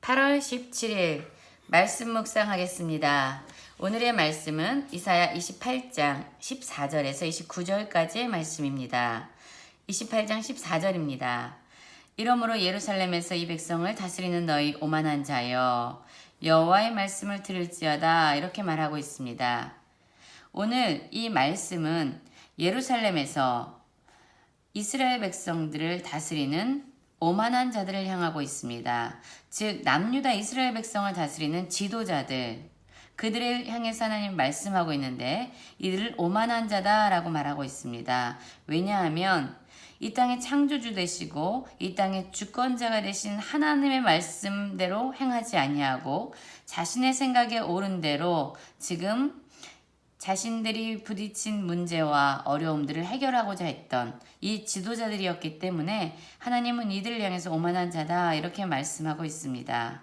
8월 17일 말씀 묵상하겠습니다. 오늘의 말씀은 이사야 28장 14절에서 29절까지의 말씀입니다. 28장 14절입니다. 이러므로 예루살렘에서 이 백성을 다스리는 너희 오만한 자여 여호와의 말씀을 들을지어다, 이렇게 말하고 있습니다. 오늘 이 말씀은 예루살렘에서 이스라엘 백성들을 다스리는 오만한 자들을 향하고 있습니다. 즉 남유다 이스라엘 백성을 다스리는 지도자들, 그들을 향해서 하나님 말씀하고 있는데 이들을 오만한 자다라고 말하고 있습니다. 왜냐하면 이 땅의 창조주 되시고 이 땅의 주권자가 되신 하나님의 말씀대로 행하지 아니하고 자신의 생각에 옳은 대로 지금 자신들이 부딪힌 문제와 어려움들을 해결하고자 했던 이 지도자들이었기 때문에 하나님은 이들을 향해서 오만한 자다, 이렇게 말씀하고 있습니다.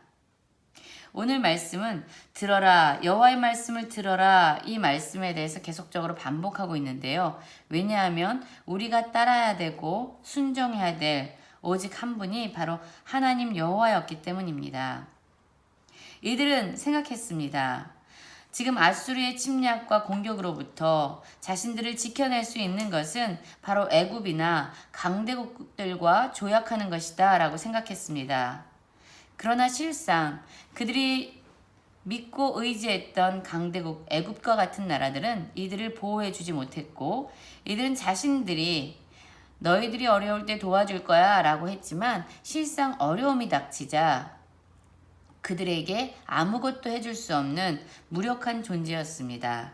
오늘 말씀은 들어라, 여호와의 말씀을 들어라, 이 말씀에 대해서 계속적으로 반복하고 있는데요. 왜냐하면 우리가 따라야 되고 순종해야 될 오직 한 분이 바로 하나님 여호와였기 때문입니다. 이들은 생각했습니다. 지금 아수르의 침략과 공격으로부터 자신들을 지켜낼 수 있는 것은 바로 애굽이나 강대국들과 조약하는 것이다 라고 생각했습니다. 그러나 실상 그들이 믿고 의지했던 강대국 애굽과 같은 나라들은 이들을 보호해주지 못했고, 이들은 자신들이 너희들이 어려울 때 도와줄 거야 라고 했지만 실상 어려움이 닥치자 그들에게 아무것도 해줄 수 없는 무력한 존재였습니다.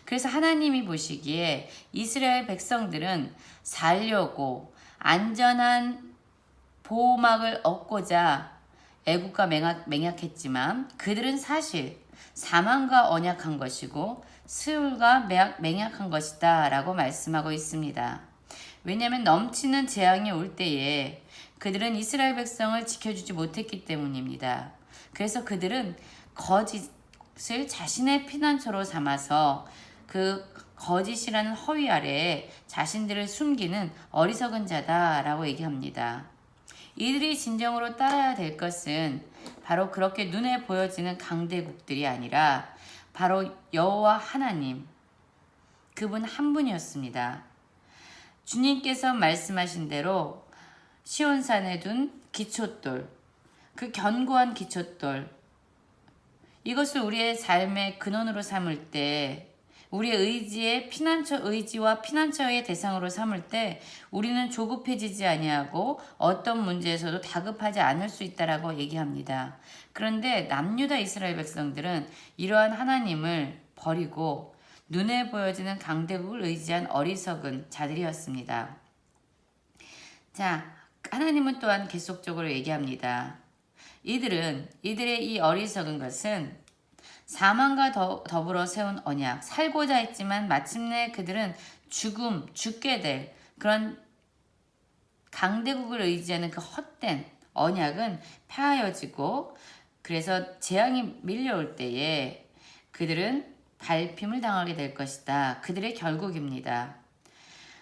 그래서 하나님이 보시기에 이스라엘 백성들은 살려고 안전한 보호막을 얻고자 애국과 맹약했지만 그들은 사실 사망과 언약한 것이고 스울과 맹약한 것이다 라고 말씀하고 있습니다. 왜냐하면 넘치는 재앙이 올 때에 그들은 이스라엘 백성을 지켜주지 못했기 때문입니다. 그래서 그들은 거짓을 자신의 피난처로 삼아서 그 거짓이라는 허위 아래에 자신들을 숨기는 어리석은 자다라고 얘기합니다. 이들이 진정으로 따라야 될 것은 바로 그렇게 눈에 보여지는 강대국들이 아니라 바로 여호와 하나님, 그분 한 분이었습니다. 주님께서 말씀하신 대로 시온산에 둔 기초돌, 그 견고한 기초돌, 이것을 우리의 삶의 근원으로 삼을 때, 우리의 의지의 의지와 피난처의 대상으로 삼을 때 우리는 조급해지지 아니하고 어떤 문제에서도 다급하지 않을 수 있다라고 얘기합니다. 그런데 남유다 이스라엘 백성들은 이러한 하나님을 버리고 눈에 보여지는 강대국을 의지한 어리석은 자들이었습니다. 자, 하나님은 또한 계속적으로 얘기합니다. 이들의 이 어리석은 것은 사망과 더불어 세운 언약, 살고자 했지만 마침내 그들은 죽게 될 그런 강대국을 의지하는 그 헛된 언약은 폐하여지고, 그래서 재앙이 밀려올 때에 그들은 밟힘을 당하게 될 것이다. 그들의 결국입니다.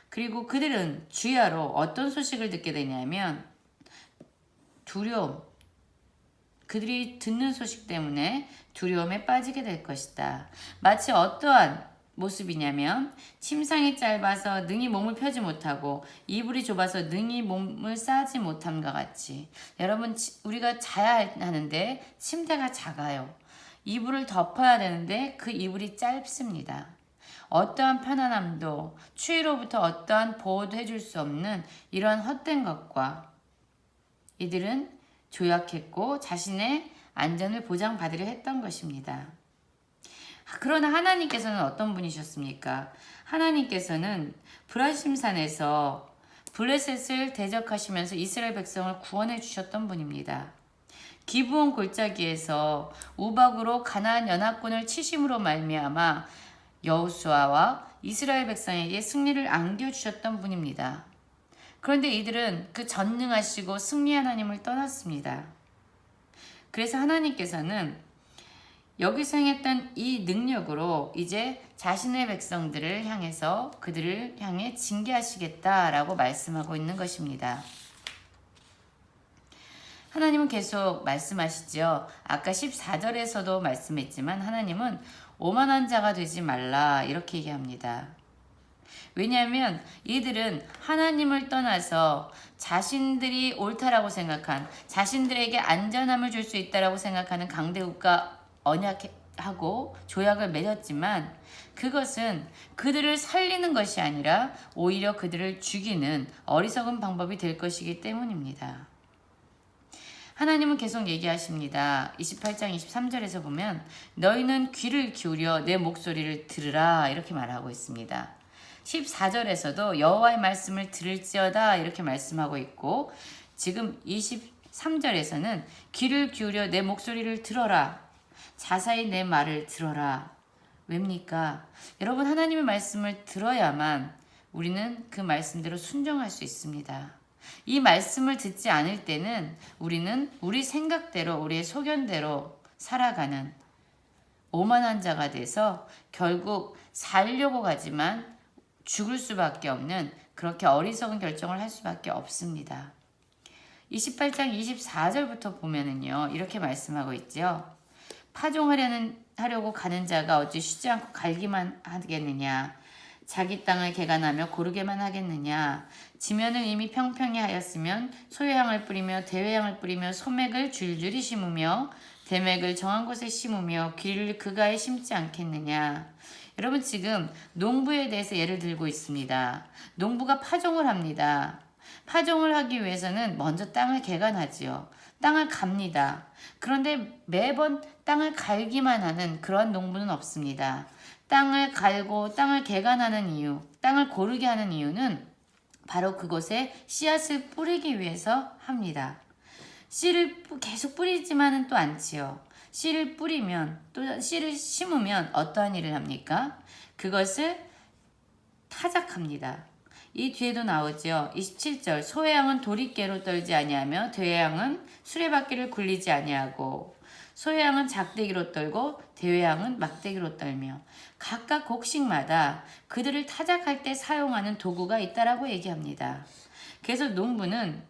그리고 그들은 주야로 어떤 소식을 듣게 되냐면 두려움, 그들이 듣는 소식 때문에 두려움에 빠지게 될 것이다. 마치 어떠한 모습이냐면 침상이 짧아서 능히 몸을 펴지 못하고 이불이 좁아서 능히 몸을 싸지 못함과 같이, 여러분, 우리가 자야 하는데 침대가 작아요. 이불을 덮어야 되는데 그 이불이 짧습니다. 어떠한 편안함도 추위로부터 어떠한 보호도 해줄 수 없는 이러한 헛된 것과 이들은 조약했고 자신의 안전을 보장받으려 했던 것입니다. 그러나 하나님께서는 어떤 분이셨습니까? 하나님께서는 브라심산에서 블레셋을 대적하시면서 이스라엘 백성을 구원해 주셨던 분입니다. 기브온 골짜기에서 우박으로 가나안 연합군을 치심으로 말미암아 여호수아와 이스라엘 백성에게 승리를 안겨주셨던 분입니다. 그런데 이들은 그 전능하시고 승리한 하나님을 떠났습니다. 그래서 하나님께서는 여기서 행했던 이 능력으로 이제 자신의 백성들을 향해서 그들을 향해 징계하시겠다라고 말씀하고 있는 것입니다. 하나님은 계속 말씀하시죠. 아까 14절에서도 말씀했지만 하나님은 오만한 자가 되지 말라 이렇게 얘기합니다. 왜냐하면 이들은 하나님을 떠나서 자신들이 옳다라고 생각한, 자신들에게 안전함을 줄 수 있다라고 생각하는 강대국과 언약하고 조약을 맺었지만 그것은 그들을 살리는 것이 아니라 오히려 그들을 죽이는 어리석은 방법이 될 것이기 때문입니다. 하나님은 계속 얘기하십니다. 28장 23절에서 보면 너희는 귀를 기울여 내 목소리를 들으라 이렇게 말하고 있습니다. 14절에서도 여호와의 말씀을 들을지어다 이렇게 말씀하고 있고 지금 23절에서는 귀를 기울여 내 목소리를 들어라. 자세히 내 말을 들어라. 왜입니까? 여러분 하나님의 말씀을 들어야만 우리는 그 말씀대로 순종할 수 있습니다. 이 말씀을 듣지 않을 때는 우리는 우리 생각대로 우리의 소견대로 살아가는 오만한 자가 돼서 결국 살려고 가지만 죽을 수밖에 없는 그렇게 어리석은 결정을 할 수밖에 없습니다. 28장 24절부터 보면은요 이렇게 말씀하고 있죠. 파종하려고 가는 자가 어찌 쉬지 않고 갈기만 하겠느냐. 자기 땅을 개간하며 고르게만 하겠느냐. 지면을 이미 평평히 하였으면 소요향을 뿌리며 대회향을 뿌리며 소맥을 줄줄이 심으며 대맥을 정한 곳에 심으며 귀를 그가에 심지 않겠느냐. 여러분 지금 농부에 대해서 예를 들고 있습니다. 농부가 파종을 합니다. 파종을 하기 위해서는 먼저 땅을 개간하지요. 땅을 갑니다. 그런데 매번 땅을 갈기만 하는 그런 농부는 없습니다. 땅을 갈고 땅을 개간하는 이유, 땅을 고르게 하는 이유는 바로 그곳에 씨앗을 뿌리기 위해서 합니다. 씨를 계속 뿌리지만은 또 않지요. 씨를 뿌리면 또 씨를 심으면 어떠한 일을 합니까? 그것을 타작합니다. 이 뒤에도 나오죠. 27절 소의 양은 도리깨로 떨지 아니하며 대의 양은 수레바퀴를 굴리지 아니하고 소의 양은 작대기로 떨고 대의 양은 막대기로 떨며 각각 곡식마다 그들을 타작할 때 사용하는 도구가 있다라고 얘기합니다. 그래서 농부는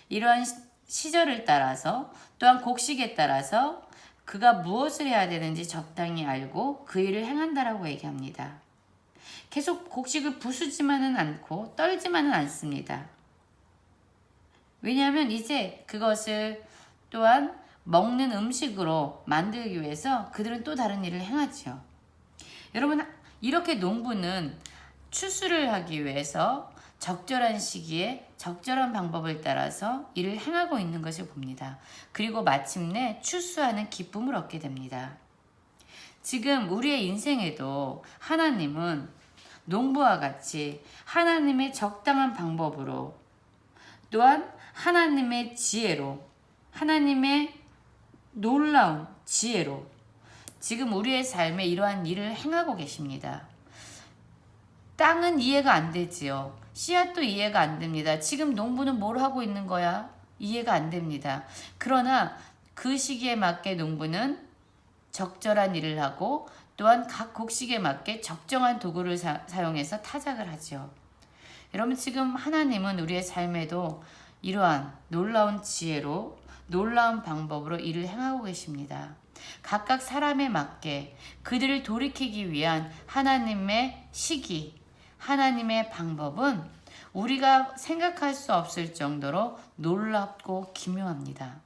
이러한 시절을 따라서 또한 곡식에 따라서 그가 무엇을 해야 되는지 적당히 알고 그 일을 행한다라고 얘기합니다. 계속 곡식을 부수지만은 않고 떨지만은 않습니다. 왜냐하면 이제 그것을 또한 먹는 음식으로 만들기 위해서 그들은 또 다른 일을 행하죠. 여러분 이렇게 농부는 추수를 하기 위해서 적절한 시기에 적절한 방법을 따라서 일을 행하고 있는 것을 봅니다. 그리고 마침내 추수하는 기쁨을 얻게 됩니다. 지금 우리의 인생에도 하나님은 농부와 같이 하나님의 적당한 방법으로 또한 하나님의 지혜로 하나님의 놀라운 지혜로 지금 우리의 삶에 이러한 일을 행하고 계십니다. 땅은 이해가 안 되지요. 씨앗도 이해가 안 됩니다. 지금 농부는 뭘 하고 있는 거야? 이해가 안 됩니다. 그러나 그 시기에 맞게 농부는 적절한 일을 하고 또한 각 곡식에 맞게 적정한 도구를 사용해서 타작을 하죠. 여러분 지금 하나님은 우리의 삶에도 이러한 놀라운 지혜로 놀라운 방법으로 일을 행하고 계십니다. 각각 사람에 맞게 그들을 돌이키기 위한 하나님의 시기, 하나님의 방법은 우리가 생각할 수 없을 정도로 놀랍고 기묘합니다.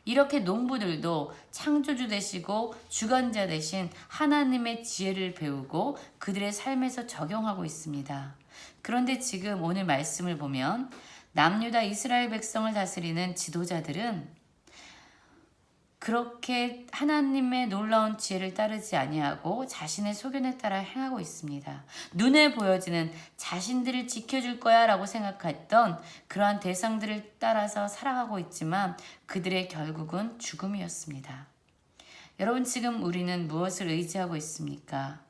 이렇게 농부들도 창조주 되시고 주관자 되신 하나님의 지혜를 배우고 그들의 삶에서 적용하고 있습니다. 그런데 지금 오늘 말씀을 보면 남유다 이스라엘 백성을 다스리는 지도자들은 그렇게 하나님의 놀라운 지혜를 따르지 아니하고 자신의 소견에 따라 행하고 있습니다. 눈에 보여지는 자신들을 지켜줄 거야 라고 생각했던 그러한 대상들을 따라서 살아가고 있지만 그들의 결국은 죽음이었습니다. 여러분 지금 우리는 무엇을 의지하고 있습니까?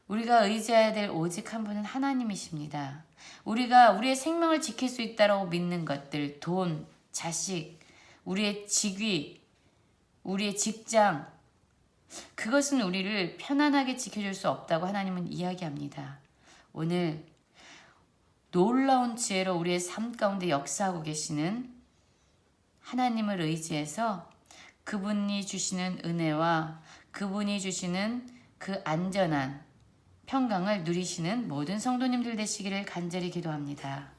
우리가 의지해야 될 오직 한 분은 하나님이십니다. 우리가 우리의 생명을 지킬 수 있다고 믿는 것들, 돈, 자식, 우리의 직위, 우리의 직장, 그것은 우리를 편안하게 지켜줄 수 없다고 하나님은 이야기합니다. 오늘 놀라운 지혜로 우리의 삶 가운데 역사하고 계시는 하나님을 의지해서 그분이 주시는 은혜와 그분이 주시는 그 안전한 평강을 누리시는 모든 성도님들 되시기를 간절히 기도합니다.